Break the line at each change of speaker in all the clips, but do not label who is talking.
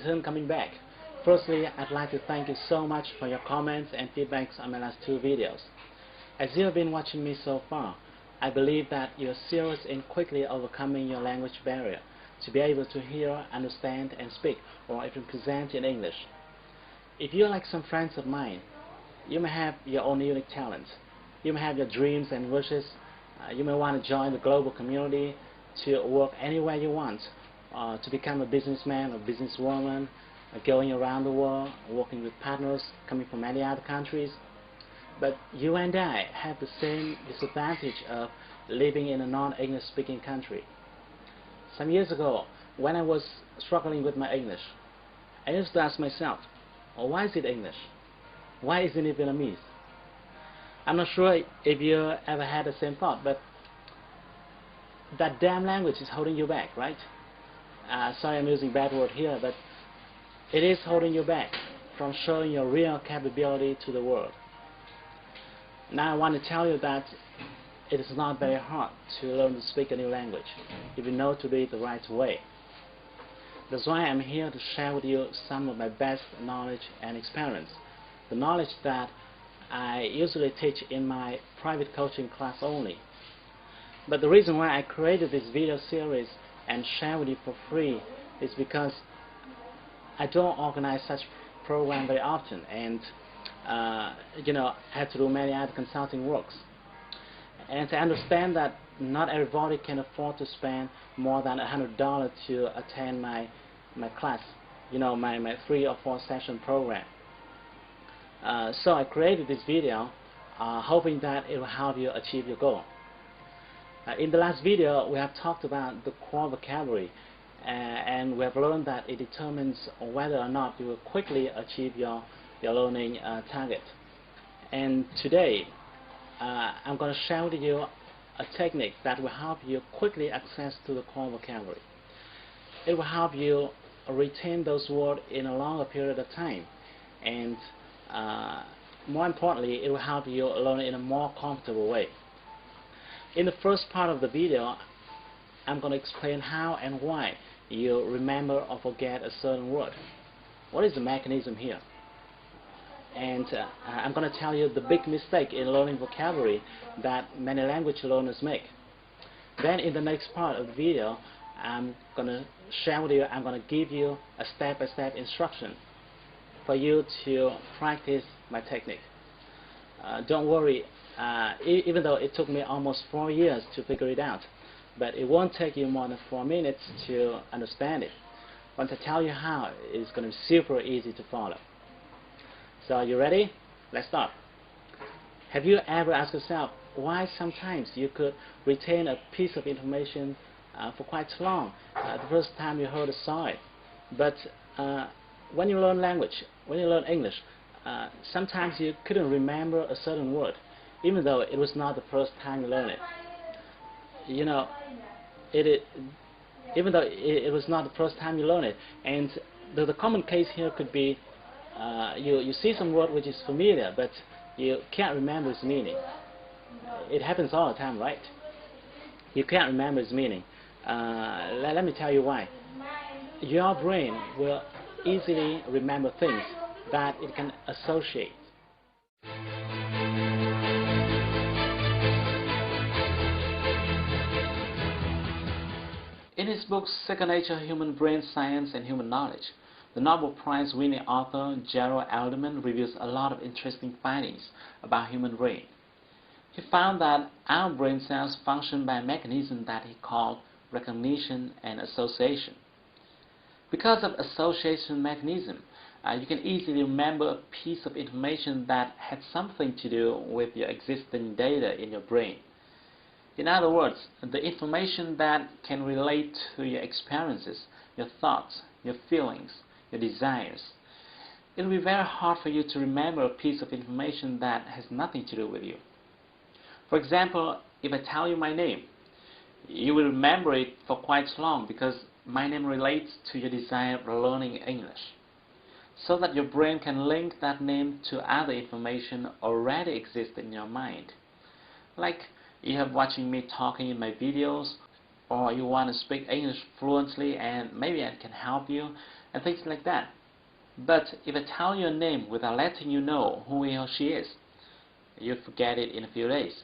return coming back. Firstly, I'd like to thank you so much for your comments and feedbacks on my last 2 videos. As you have been watching me so far, I believe that you're serious in quickly overcoming your language barrier to be able to hear, understand, and speak, or even present in English. If you're like some friends of mine, you may have your own unique talents. You may have your dreams and wishes. You may want to join the global community, to work anywhere you want, to become a businessman or businesswoman, going around the world, working with partners coming from many other countries. But you and I have the same disadvantage of living in a non-English speaking country. Some years ago, when I was struggling with my English, I used to ask myself, well, why is it English? Why isn't it Vietnamese? I'm not sure if you ever had the same thought, but that damn language is holding you back, right? Sorry I'm using bad word here, but it is holding you back from showing your real capability to the world. Now I want to tell you that it is not very hard to learn to speak a new language if you know to do it the right way. That's why I'm here to share with you some of my best knowledge and experience, the knowledge that I usually teach in my private coaching class only. But the reason why I created this video series and share with you for free is because I don't organize such program very often, and I have to do many other consulting works. And I understand that not everybody can afford to spend more than $100 to attend my class, my 3 or 4 session program. So I created this video hoping that it will help you achieve your goal. In the last video, we have talked about the core vocabulary, and we have learned that it determines whether or not you will quickly achieve your learning target. And today, I'm going to share with you a technique that will help you quickly access to the core vocabulary. It will help you retain those words in a longer period of time, and more importantly, it will help you learn in a more comfortable way. In the first part of the video, I'm going to explain how and why you remember or forget a certain word. What is the mechanism here? And I'm going to tell you the big mistake in learning vocabulary that many language learners make. Then in the next part of the video, I'm going to share with you, I'm going to give you a step-by-step instruction for you to practice my technique. Don't worry, even though it took me almost 4 years to figure it out, but it won't take you more than 4 minutes to understand it. Once I tell you how, it's going to be super easy to follow. So are you ready? Let's start. Have you ever asked yourself why sometimes you could retain a piece of information for quite long the first time you heard or saw it, but when you learn language, when you learn English, sometimes you couldn't remember a certain word, even though it was not the first time you learned it. Even though it was not the first time you learned it, and the common case here could be you see some word which is familiar, but you can't remember its meaning. It happens all the time, right? You can't remember its meaning. Let me tell you why. Your brain will easily remember things that it can associate. In his book Second Nature, Human Brain Science and Human Knowledge, the Nobel Prize-winning author Gerald Alderman reveals a lot of interesting findings about human brain. He found that our brain cells function by a mechanism that he called recognition and association. Because of association mechanism, you can easily remember a piece of information that had something to do with your existing data in your brain. In other words, the information that can relate to your experiences, your thoughts, your feelings, your desires. It will be very hard for you to remember a piece of information that has nothing to do with you. For example, if I tell you my name, you will remember it for quite long because my name relates to your desire of learning English, so that your brain can link that name to other information already exist in your mind. Like you have watching me talking in my videos, or you want to speak English fluently and maybe I can help you. and things like that. But if I tell you a name without letting you know who he or she is, you forget it in a few days.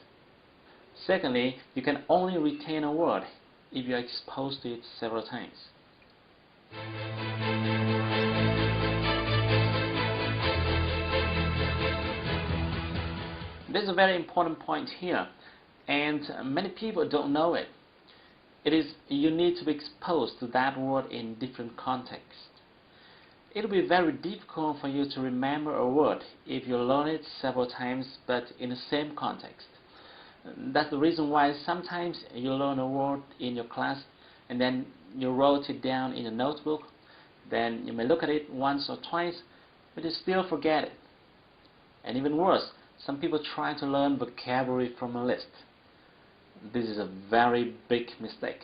Secondly, you can only retain a word if you are exposed to it several times. There's a very important point here, and many people don't know it. It is you need to be exposed to that word in different contexts. It will be very difficult for you to remember a word if you learn it several times but in the same context. That's the reason why sometimes you learn a word in your class and then you wrote it down in a notebook. Then you may look at it once or twice, but you still forget it. And even worse, some people try to learn vocabulary from a list. This is a very big mistake,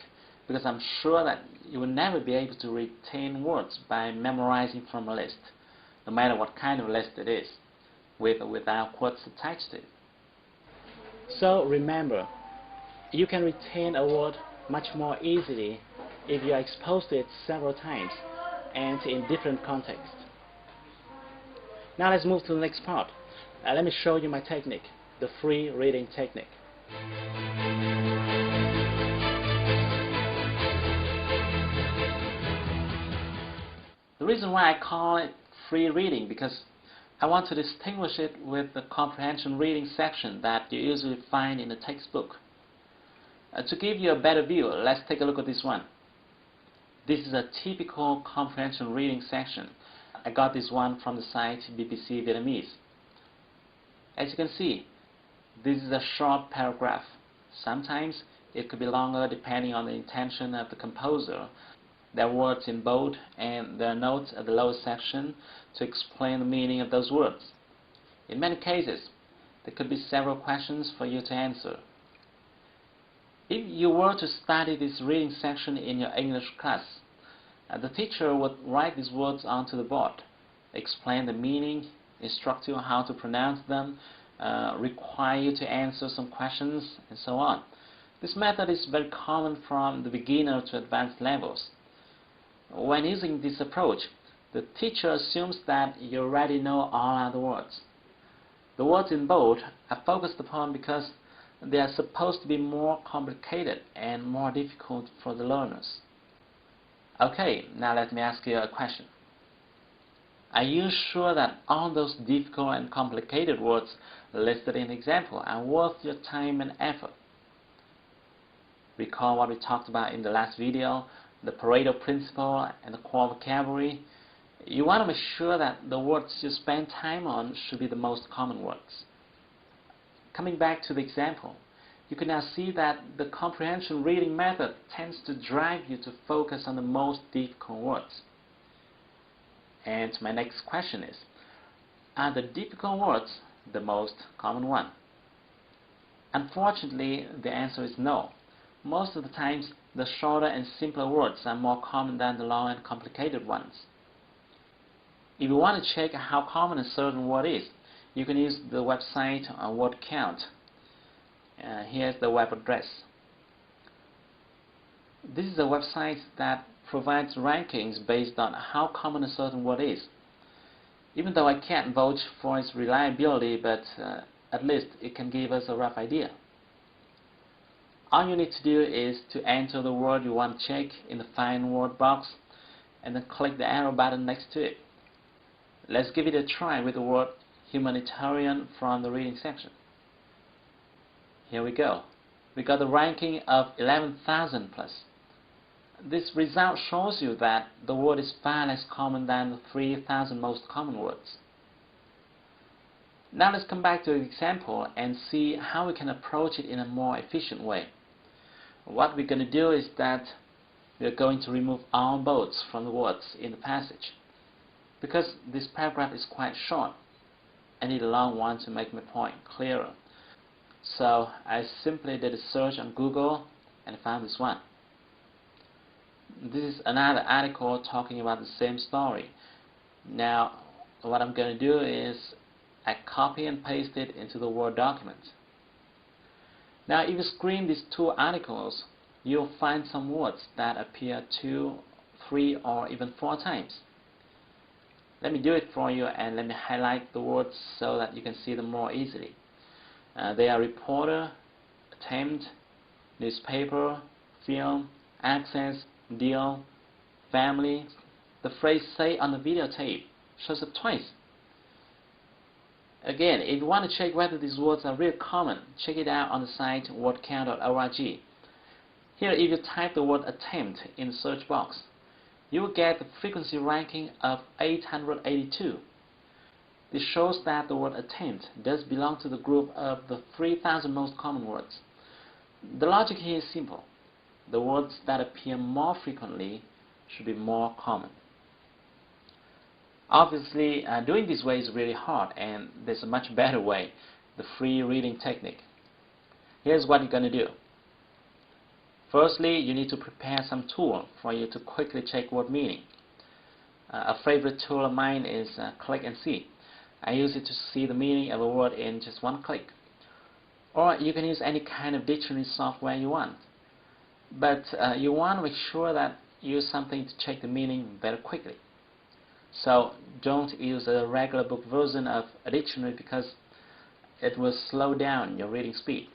because I'm sure that you will never be able to retain words by memorizing from a list, no matter what kind of list it is, with or without quotes attached to it. So remember, you can retain a word much more easily if you are exposed to it several times and in different contexts. Now let's move to the next part. Let me show you my technique, the free reading technique. The reason why I call it free reading because I want to distinguish it with the comprehension reading section that you usually find in the textbook. To give you a better view, let's take a look at this one. This is a typical comprehension reading section. I got this one from the site BBC Vietnamese. As you can see, this is a short paragraph. Sometimes it could be longer depending on the intention of the composer. There are words in bold and there are notes at the lower section to explain the meaning of those words. In many cases, there could be several questions for you to answer. If you were to study this reading section in your English class, the teacher would write these words onto the board, explain the meaning, instruct you on how to pronounce them, require you to answer some questions, and so on. This method is very common from the beginner to advanced levels. When using this approach, the teacher assumes that you already know all other words. The words in bold are focused upon because they are supposed to be more complicated and more difficult for the learners. Okay, now let me ask you a question. Are you sure that all those difficult and complicated words listed in the example are worth your time and effort? Recall what we talked about in the last video, the Pareto principle and the core vocabulary. You want to make sure that the words you spend time on should be the most common words. Coming back to the example, you can now see that the comprehension reading method tends to drive you to focus on the most difficult words. And my next question is, are the difficult words the most common one? Unfortunately, the answer is no. Most of the times, the shorter and simpler words are more common than the long and complicated ones. If you want to check how common a certain word is, you can use the website Word Count. Here's the web address. This is a website that provides rankings based on how common a certain word is. Even though I can't vouch for its reliability, but at least it can give us a rough idea. All you need to do is to enter the word you want to check in the Find Word box and then click the arrow button next to it. Let's give it a try with the word humanitarian from the reading section. Here we go. We got a ranking of 11,000 plus. This result shows you that the word is far less common than the 3,000 most common words. Now let's come back to the example and see how we can approach it in a more efficient way. What we're going to do is that we're going to remove all bolds from the words in the passage. Because this paragraph is quite short, I need a long one to make my point clearer. So I simply did a search on Google and found this one. This is another article talking about the same story. Now what I'm going to do is I copy and paste it into the Word document. Now if you screen these two articles, you'll find some words that appear 2, 3 or even 4 times. Let me do it for you, and let me highlight the words so that you can see them more easily. They are reporter, attempt, newspaper, film, access, deal, family. The phrase "say on the videotape" shows up twice. Again, if you want to check whether these words are really common, check it out on the site wordcount.org. Here, if you type the word attempt in the search box, you will get the frequency ranking of 882. This shows that the word attempt does belong to the group of the 3,000 most common words. The logic here is simple. The words that appear more frequently should be more common. Obviously, doing this way is really hard, and there's a much better way, the free reading technique. Here's what you're going to do. Firstly, you need to prepare some tool for you to quickly check word meaning. A favorite tool of mine is Click and See. I use it to see the meaning of a word in just one click. Or you can use any kind of dictionary software you want. But you want to make sure that you use something to check the meaning very quickly. So don't use a regular book version of a dictionary because it will slow down your reading speed.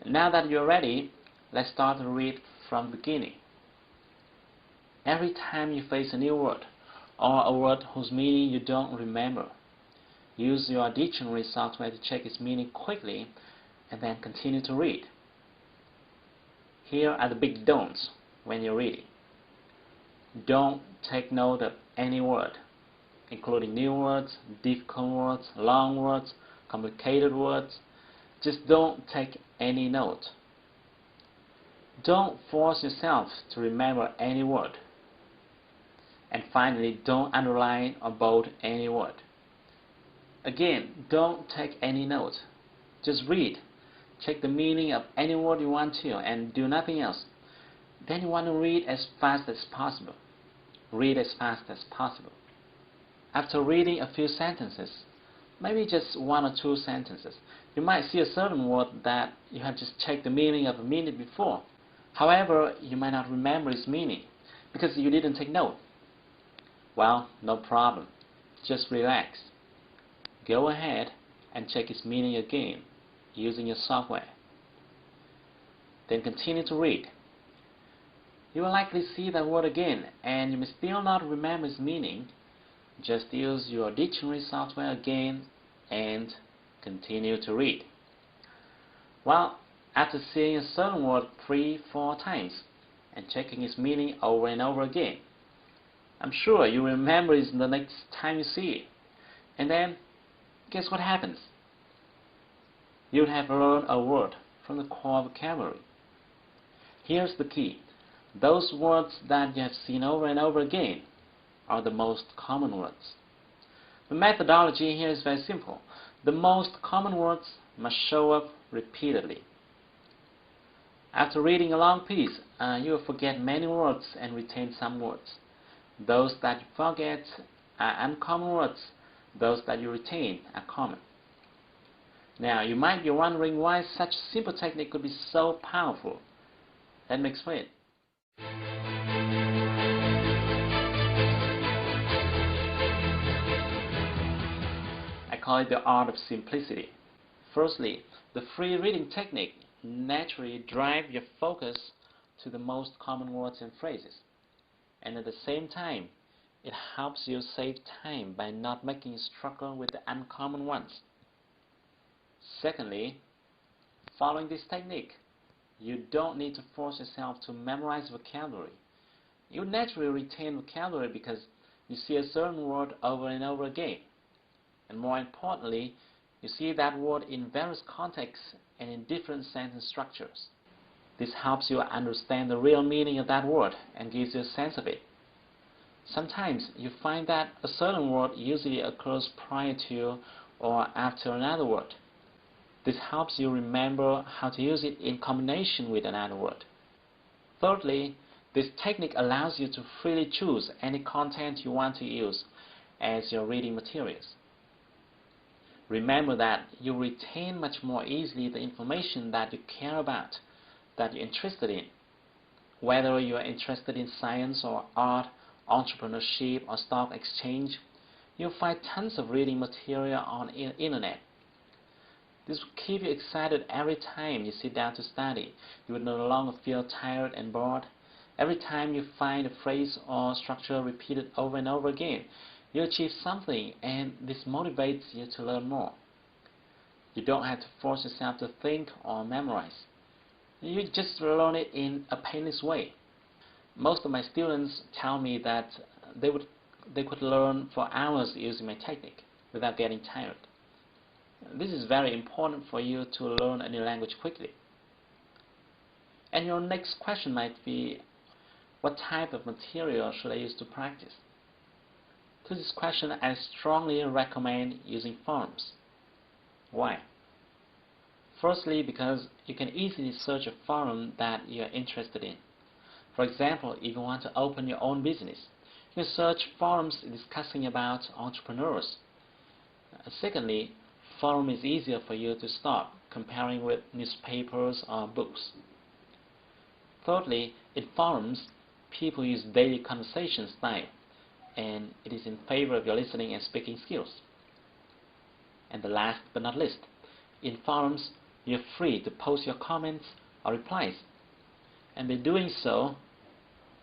Now that you're ready, let's start to read from the beginning. Every time you face a new word or a word whose meaning you don't remember, use your dictionary software to check its meaning quickly and then continue to read. Here are the big don'ts when you're reading. Don't take note of any word, including new words, difficult words, long words, complicated words. Just don't take any note. Don't force yourself to remember any word. And finally, don't underline or bold any word. Again, don't take any note. Just read. Check the meaning of any word you want to and do nothing else. Then you want to read as fast as possible. Read as fast as possible. After reading a few sentences, maybe just one or two sentences, you might see a certain word that you have just checked the meaning of a minute before. However, you might not remember its meaning because you didn't take note. Well, no problem. Just relax. Go ahead and check its meaning again using your software. Then continue to read. You will likely see that word again, and you may still not remember its meaning. Just use your dictionary software again and continue to read. Well, after seeing a certain word 3-4 times and checking its meaning over and over again, I'm sure you remember it the next time you see it. And then, guess what happens? You have learned a word from the core vocabulary. Here's the key. Those words that you have seen over and over again are the most common words. The methodology here is very simple. The most common words must show up repeatedly. After reading a long piece, you will forget many words and retain some words. Those that you forget are uncommon words. Those that you retain are common. Now, you might be wondering why such a simple technique could be so powerful. Let me explain. I call it the art of simplicity. Firstly, the free reading technique naturally drives your focus to the most common words and phrases. And at the same time, it helps you save time by not making you struggle with the uncommon ones. Secondly, following this technique, you don't need to force yourself to memorize vocabulary. You naturally retain vocabulary because you see a certain word over and over again. And more importantly, you see that word in various contexts and in different sentence structures. This helps you understand the real meaning of that word and gives you a sense of it. Sometimes you find that a certain word usually occurs prior to or after another word. This helps you remember how to use it in combination with another word. Thirdly, this technique allows you to freely choose any content you want to use as your reading materials. Remember that you retain much more easily the information that you care about, that you're interested in. Whether you are interested in science or art entrepreneurship, or stock exchange, you'll find tons of reading material on the internet. This will keep you excited every time you sit down to study. You will no longer feel tired and bored. Every time you find a phrase or structure repeated over and over again, you achieve something, and this motivates you to learn more. You don't have to force yourself to think or memorize. You just learn it in a painless way. Most of my students tell me that they could learn for hours using my technique without getting tired. This is very important for you to learn a new language quickly. And your next question might be, what type of material should I use to practice? To this question, I strongly recommend using forums. Why? Firstly, because you can easily search a forum that you are interested in. For example, if you want to open your own business, you search forums discussing about entrepreneurs. Secondly, forum is easier for you to start comparing with newspapers or books. Thirdly, in forums, people use daily conversation style, and it is in favor of your listening and speaking skills. And the last but not least, in forums, you're free to post your comments or replies, and by doing so,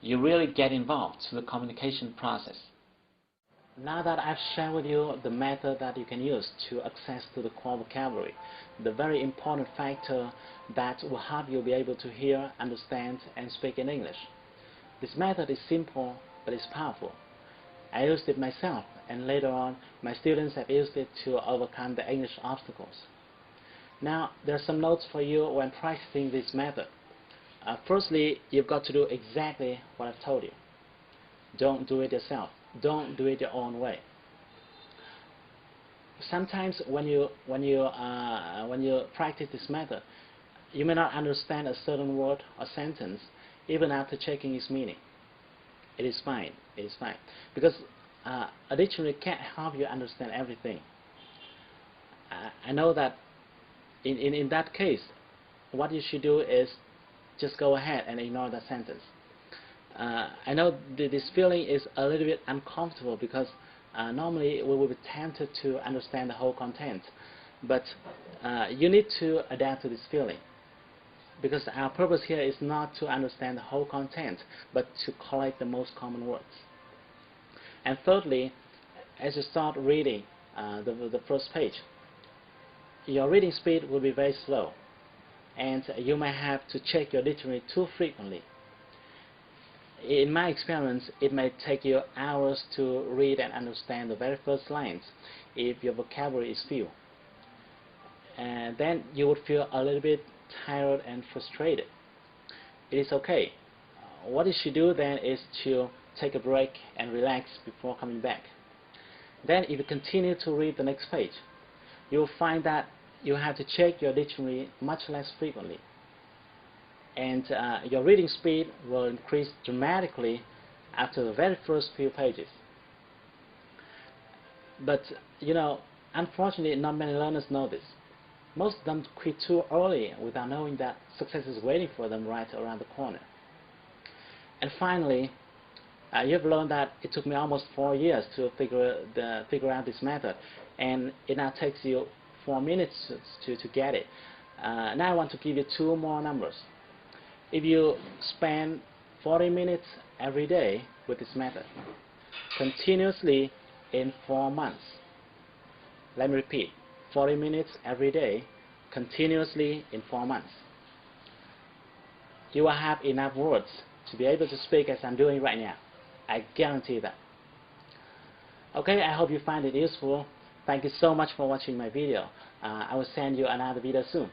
you really get involved in the communication process. Now that I've shared with you the method that you can use to access to the core vocabulary, the very important factor that will help you be able to hear, understand, and speak in English. This method is simple, but it's powerful. I used it myself, and later on, my students have used it to overcome the English obstacles. Now, there are some notes for you when practicing this method. Firstly, you've got to do exactly what I've told you. Don't do it yourself. Don't do it your own way. Sometimes when you practice this method, you may not understand a certain word or sentence even after checking its meaning. It is fine. It is fine, because a dictionary can't help you understand everything. I know that in that case, what you should do is just go ahead and ignore that sentence. I know this feeling is a little bit uncomfortable because normally we will be tempted to understand the whole content, but you need to adapt to this feeling, because our purpose here is not to understand the whole content, but to collect the most common words. And thirdly, as you start reading the first page, your reading speed will be very slow, and you may have to check your dictionary too frequently. In my experience, it may take you hours to read and understand the very first lines if your vocabulary is few. And then you would feel a little bit tired and frustrated. It is okay. What you should do then is to take a break and relax before coming back. Then if you continue to read the next page, you will find that you have to check your dictionary much less frequently. And your reading speed will increase dramatically after the very first few pages. But, unfortunately, not many learners know this. Most of them quit too early without knowing that success is waiting for them right around the corner. And finally, you've learned that it took me almost 4 years to figure out this method, and it now takes you 4 minutes to get it. Now I want to give you 2 more numbers. If you spend 40 minutes every day with this method, continuously in 4 months, let me repeat, 40 minutes every day, continuously in 4 months, you will have enough words to be able to speak as I'm doing right now. I guarantee that. Okay, I hope you find it useful. Thank you so much for watching my video. I will send you another video soon.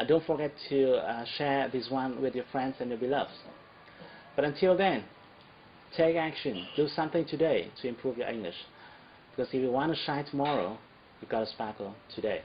Don't forget to share this one with your friends and your beloveds. But until then, take action. Do something today to improve your English. Because if you want to shine tomorrow, you've got to sparkle today.